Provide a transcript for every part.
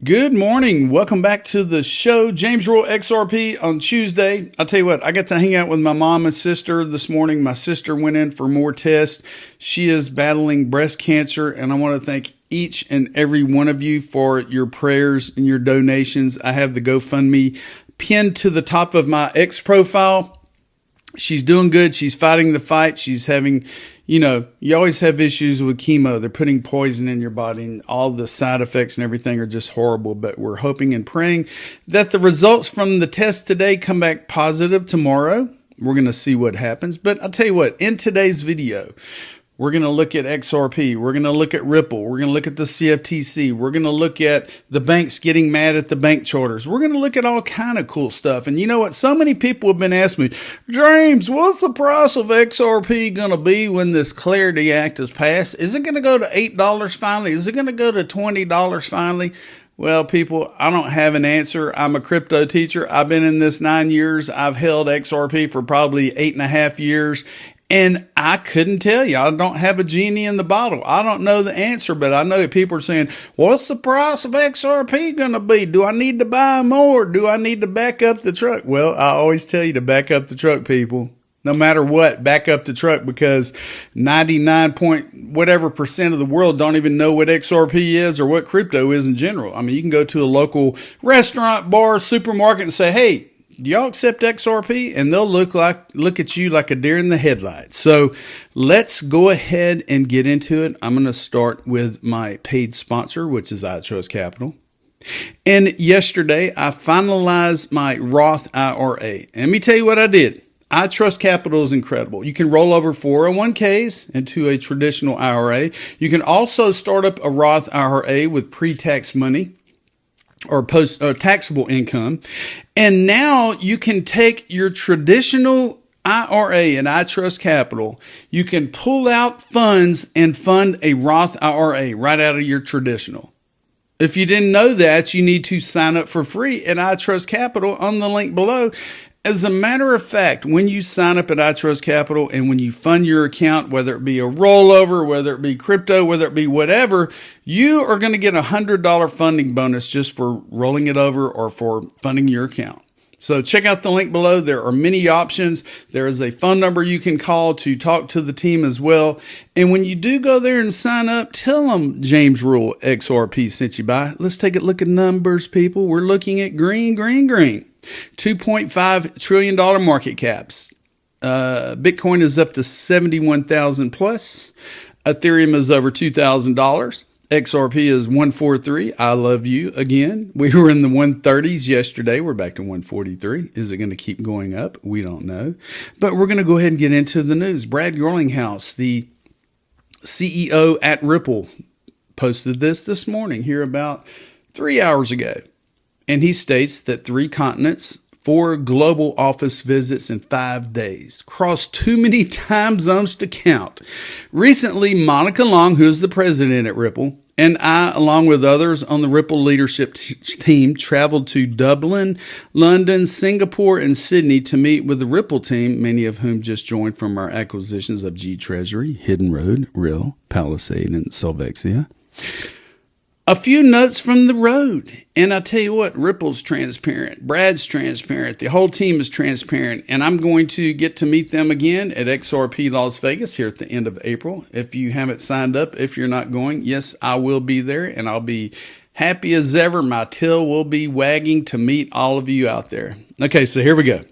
Good morning. Welcome back to the show. James Royal XRP on Tuesday. I'll tell you what, I got to hang out with my mom and sister this morning. My sister went in for more tests. She is battling breast cancer, and I want to thank each and every one of you for your prayers and your donations. I have the GoFundMe pinned to the top of my X profile. She's doing good. She's fighting the fight. She's having, you always have issues with chemo. They're putting poison in your body, and all the side effects and everything are just horrible. But we're hoping and praying that the results from the test today come back positive tomorrow. We're going to see what happens. But I'll tell you what, in today's video, we're going to look at XRP. We're going to look at Ripple. We're going to look at the CFTC. We're going to look at the banks getting mad at the bank charters. We're going to look at all kind of cool stuff. And you know what? So many people have been asking me, James, what's the price of XRP going to be when this Clarity Act is passed? Is it going to go to $8 finally? Is it going to go to $20 finally? Well, people, I don't have an answer. I'm a crypto teacher. I've been in this 9 years. I've held XRP for probably 8.5 years. And I couldn't tell you. I don't have a genie in the bottle. I don't know the answer, but I know people are saying, what's the price of XRP going to be? Do I need to buy more? Do I need to back up the truck? Well, I always tell you to back up the truck, people. No matter what, back up the truck, because 99 point whatever percent of the world don't even know what XRP is or what crypto is in general. I mean, you can go to a local restaurant, bar, supermarket and say, hey, do y'all accept XRP? And they'll look at you like a deer in the headlights. So let's go ahead and get into it. I'm going to start with my paid sponsor, which is iTrustCapital. And yesterday I finalized my Roth IRA. And let me tell you what I did. iTrustCapital is incredible. You can roll over 401ks into a traditional IRA. You can also start up a Roth IRA with pre-tax money or taxable income. And now you can take your traditional IRA and iTrustCapital. You can pull out funds and fund a Roth IRA right out of your traditional. If you didn't know that, you need to sign up for free at iTrustCapital on the link below. As a matter of fact, when you sign up at iTrustCapital and when you fund your account, whether it be a rollover, whether it be crypto, whether it be whatever, you are going to get a $100 funding bonus just for rolling it over or for funding your account. So check out the link below. There are many options. There is a phone number you can call to talk to the team as well. And when you do go there and sign up, tell them James Royal XRP sent you by. Let's take a look at numbers, people. We're looking at green. $2.5 trillion market caps. Bitcoin is up to 71,000 plus. Ethereum is over $2,000. XRP is 143. I love you again. We were in the 130s yesterday. We're back to 143. Is it going to keep going up? We don't know. But we're going to go ahead and get into the news. Brad Garlinghouse, the CEO at Ripple, posted this morning here about 3 hours ago. And he states that 3 continents, 4 global office visits in 5 days. Crossed too many time zones to count. Recently, Monica Long, who is the president at Ripple, and I, along with others on the Ripple leadership team, traveled to Dublin, London, Singapore, and Sydney to meet with the Ripple team, many of whom just joined from our acquisitions of G Treasury, Hidden Road, Real, Palisade, and Solvexia. A few notes from the road. And I tell you what, Ripple's transparent. Brad's transparent. The whole team is transparent. And I'm going to get to meet them again at XRP Las Vegas here at the end of April. If you haven't signed up, if you're not going, yes, I will be there. And I'll be happy as ever. My tail will be wagging to meet all of you out there. Okay, so here we go.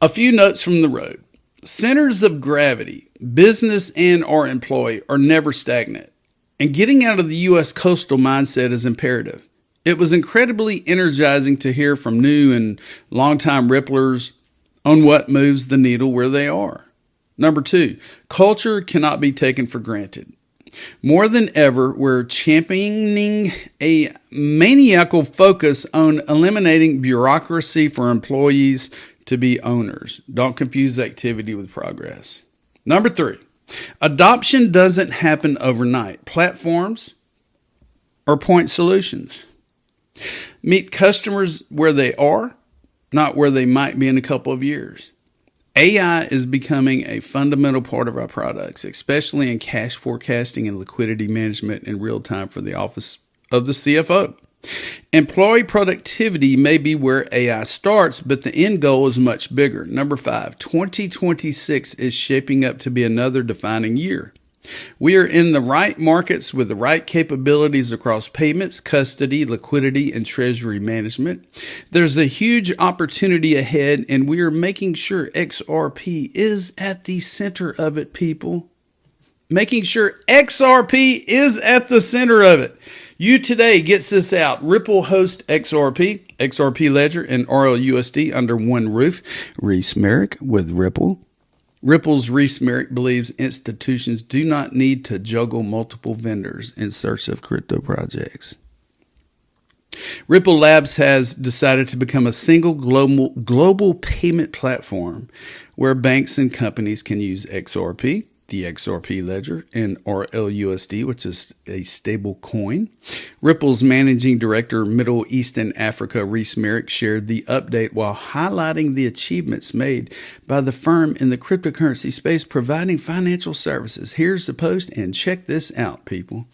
A few notes from the road. Centers of gravity, business and or employee, are never stagnant. And getting out of the U.S. coastal mindset is imperative. It was incredibly energizing to hear from new and longtime Ripplers on what moves the needle where they are. Number 2, culture cannot be taken for granted. More than ever, we're championing a maniacal focus on eliminating bureaucracy for employees to be owners. Don't confuse activity with progress. Number 3. Adoption doesn't happen overnight. Platforms are point solutions. Meet customers where they are, not where they might be in a couple of years. AI is becoming a fundamental part of our products, especially in cash forecasting and liquidity management in real time for the office of the CFO. Employee productivity may be where AI starts, but the end goal is much bigger. Number 5, 2026 is shaping up to be another defining year. We are in the right markets with the right capabilities across payments, custody, liquidity, and treasury management. There's a huge opportunity ahead, and we are making sure XRP is at the center of it, people. Making sure XRP is at the center of it. You today gets this out. Ripple hosts XRP, XRP Ledger, and RLUSD under one roof. Reese Merrick with Ripple. Ripple's Reese Merrick believes institutions do not need to juggle multiple vendors in search of crypto projects. Ripple Labs has decided to become a single global payment platform where banks and companies can use XRP, the XRP Ledger, and RLUSD, which is a stable coin. Ripple's managing director, Middle East and Africa, Reese Merrick, shared the update while highlighting the achievements made by the firm in the cryptocurrency space providing financial services. Here's the post, and check this out, people.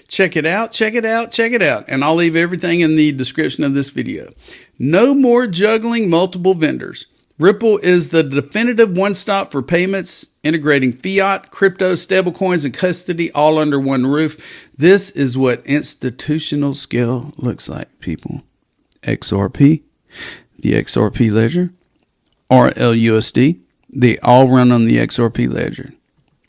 Check it out, check it out, check it out. And I'll leave everything in the description of this video. No more juggling multiple vendors. Ripple is the definitive one-stop for payments, integrating fiat, crypto, stablecoins, and custody all under one roof. This is what institutional scale looks like, people. XRP, the XRP Ledger, RLUSD, they all run on the XRP Ledger.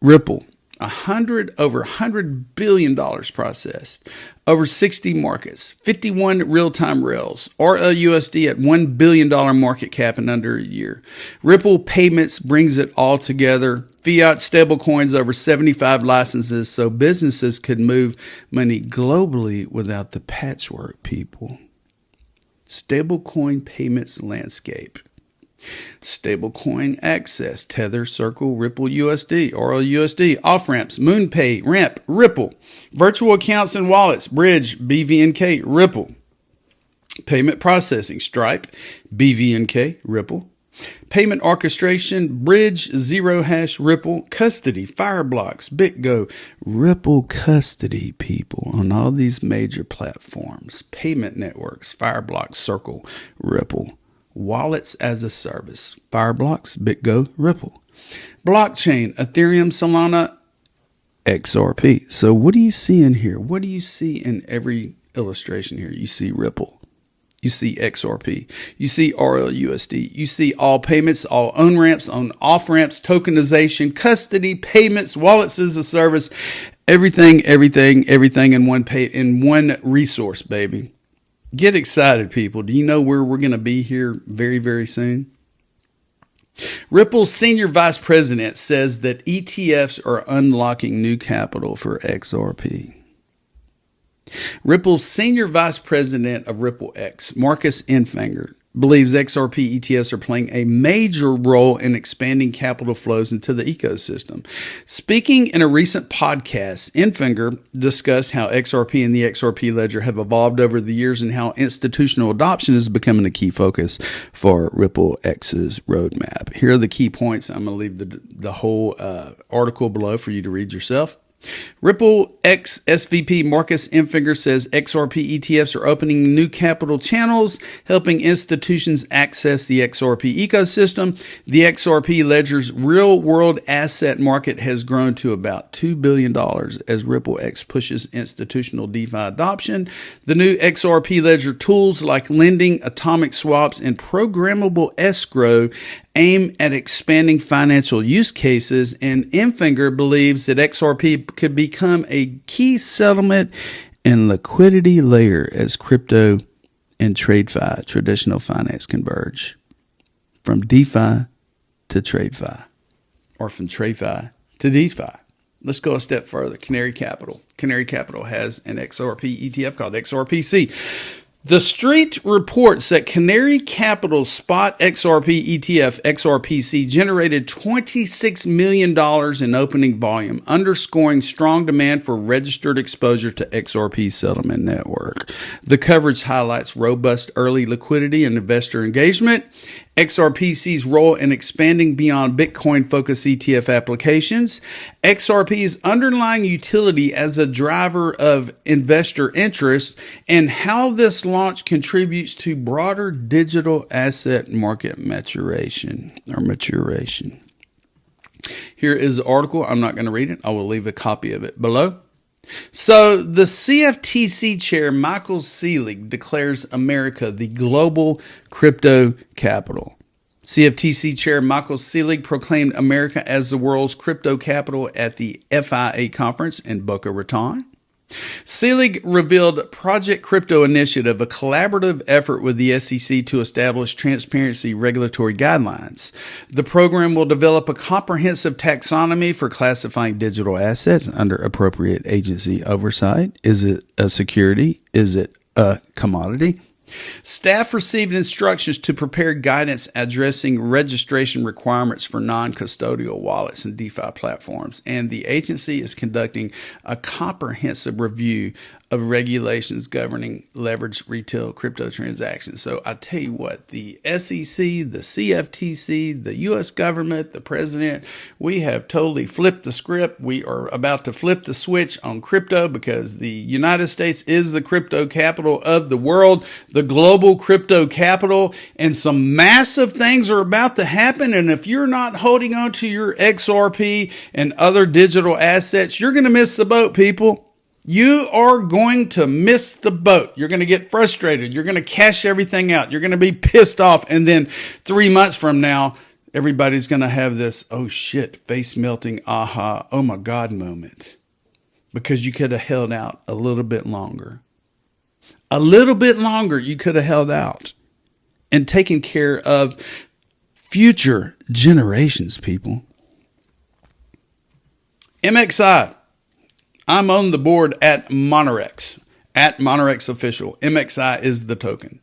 Ripple, over $100 billion processed, over 60 markets, 51 real-time rails, RLUSD at $1 billion market cap in under a year. Ripple Payments brings it all together. Fiat stablecoins, over 75 licenses, so businesses could move money globally without the patchwork, people. Stablecoin payments landscape. Stablecoin access, Tether, Circle, Ripple USD, RLUSD, off-ramps, MoonPay, Ramp, Ripple, virtual accounts and wallets, Bridge, BVNK, Ripple, payment processing, Stripe, BVNK, Ripple, payment orchestration, Bridge, Zero Hash, Ripple, custody, Fireblocks, BitGo, Ripple custody, people, on all these major platforms, payment networks, Fireblocks, Circle, Ripple. Wallets as a service, Fireblocks, BitGo, Ripple. Blockchain, Ethereum, Solana, XRP. So what do you see in here? What do you see in every illustration here? You see Ripple. You see XRP. You see RLUSD. You see all payments, all on-ramps, on off-ramps, tokenization, custody, payments, wallets as a service, everything in one resource, baby. Get excited, people. Do you know where we're going to be here very, very soon? Ripple's senior vice president says that ETFs are unlocking new capital for XRP. Ripple's senior vice president of Ripple X, Marcus Enfinger, believes XRP ETFs are playing a major role in expanding capital flows into the ecosystem. Speaking in a recent podcast, Enfinger discussed how XRP and the XRP Ledger have evolved over the years and how institutional adoption is becoming a key focus for Ripple X's roadmap. Here are the key points. I'm going to leave the whole article below for you to read yourself. Ripple X SVP Marcus Enfinger says XRP ETFs are opening new capital channels, helping institutions access the XRP ecosystem. The XRP Ledger's real-world asset market has grown to about $2 billion as Ripple X pushes institutional DeFi adoption. The new XRP Ledger tools like lending, atomic swaps, and programmable escrow aim at expanding financial use cases, and Enfinger believes that XRP could become a key settlement and liquidity layer as crypto and TradeFi, traditional finance, converge from DeFi to TradeFi, or from TradeFi to DeFi. Let's go a step further. Canary Capital. Canary Capital has an XRP ETF called XRPC. The Street reports that Canary Capital's spot XRP ETF, XRPC, generated $26 million in opening volume, underscoring strong demand for registered exposure to XRP settlement network. The coverage highlights robust early liquidity and investor engagement. XRPC's role in expanding beyond Bitcoin-focused ETF applications, XRP's underlying utility as a driver of investor interest, and how this launch contributes to broader digital asset market maturation. Here is the article. I'm not going to read it. I will leave a copy of it below. So the CFTC chair, Michael Selig, declares America the global crypto capital. CFTC chair Michael Selig proclaimed America as the world's crypto capital at the FIA conference in Boca Raton. Selig revealed Project Crypto Initiative, a collaborative effort with the SEC to establish transparency regulatory guidelines. The program will develop a comprehensive taxonomy for classifying digital assets under appropriate agency oversight. Is it a security? Is it a commodity? Staff received instructions to prepare guidance addressing registration requirements for non-custodial wallets and DeFi platforms, and the agency is conducting a comprehensive review of regulations governing leveraged retail crypto transactions. So I tell you what, the SEC, the CFTC, the U.S. government, the president, we have totally flipped the script. We are about to flip the switch on crypto because the United States is the crypto capital of the world, the global crypto capital, and some massive things are about to happen. And if you're not holding on to your XRP and other digital assets, you're going to miss the boat, people. You are going to miss the boat. You're going to get frustrated. You're going to cash everything out. You're going to be pissed off. And then 3 months from now, everybody's going to have this, oh shit, face melting, aha, oh my God moment. Because you could have held out a little bit longer. A little bit longer you could have held out and taken care of future generations, people. MXI. I'm on the board at Monerex Official. MXI is the token.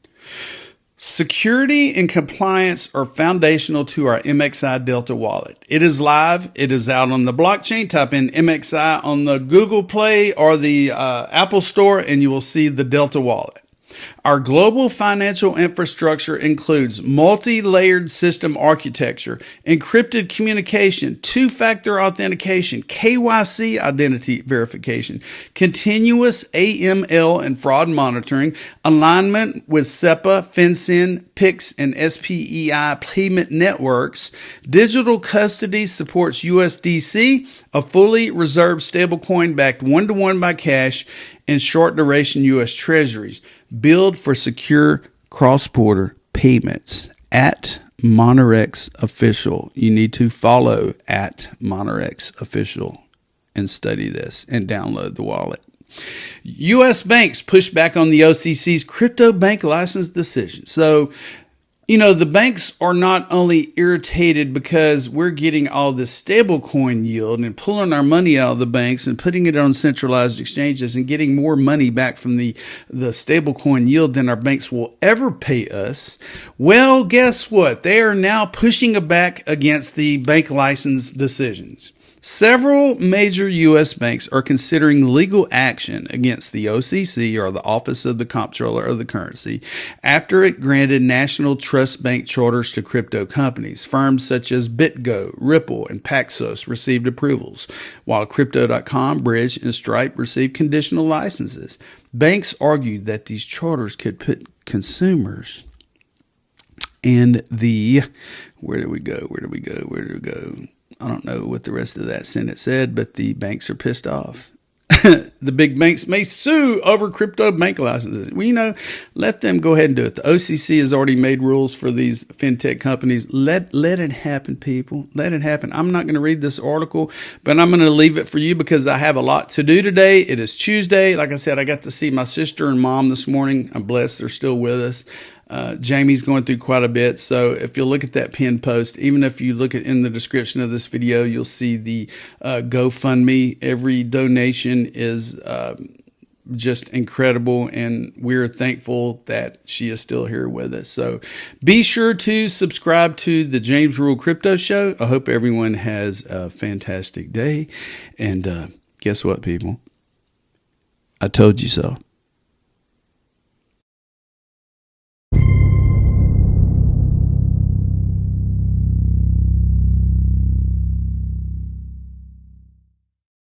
Security and compliance are foundational to our MXI Delta wallet. It is live. It is out on the blockchain. Type in MXI on the Google Play or the Apple Store and you will see the Delta wallet. Our global financial infrastructure includes multi-layered system architecture, encrypted communication, two-factor authentication, KYC identity verification, continuous AML and fraud monitoring, alignment with SEPA, FinCEN, PIX, and SPEI payment networks. Digital custody supports USDC, a fully reserved stablecoin backed one-to-one by cash, and short-duration U.S. Treasuries. Build for secure cross-border payments at Monerex Official. You need to follow at Monerex Official and study this and download the wallet. U.S. banks push back on the OCC's crypto bank license decision. So, you know, the banks are not only irritated because we're getting all this stablecoin yield and pulling our money out of the banks and putting it on centralized exchanges and getting more money back from the stablecoin yield than our banks will ever pay us. Well, guess what? They are now pushing back against the bank license decisions. Several major U.S. banks are considering legal action against the OCC, or the Office of the Comptroller of the Currency, after it granted national trust bank charters to crypto companies. Firms such as BitGo, Ripple, and Paxos received approvals, while Crypto.com, Bridge, and Stripe received conditional licenses. Banks argued that these charters could put consumers and where do we go? I don't know what the rest of that sentence said, but the banks are pissed off. The big banks may sue over crypto bank licenses. Well, you know, let them go ahead and do it. The OCC has already made rules for these fintech companies. Let it happen, people. Let it happen. I'm not going to read this article, but I'm going to leave it for you because I have a lot to do today. It is Tuesday. Like I said, I got to see my sister and mom this morning. I'm blessed they're still with us. Jamie's going through quite a bit. So if you look at that pinned post, even if you look at in the description of this video, you'll see the GoFundMe. Every donation is just incredible, and we're thankful that she is still here with us. So be sure to subscribe to the James Rule Crypto Show. I hope everyone has a fantastic day. And guess what, people? I told you so.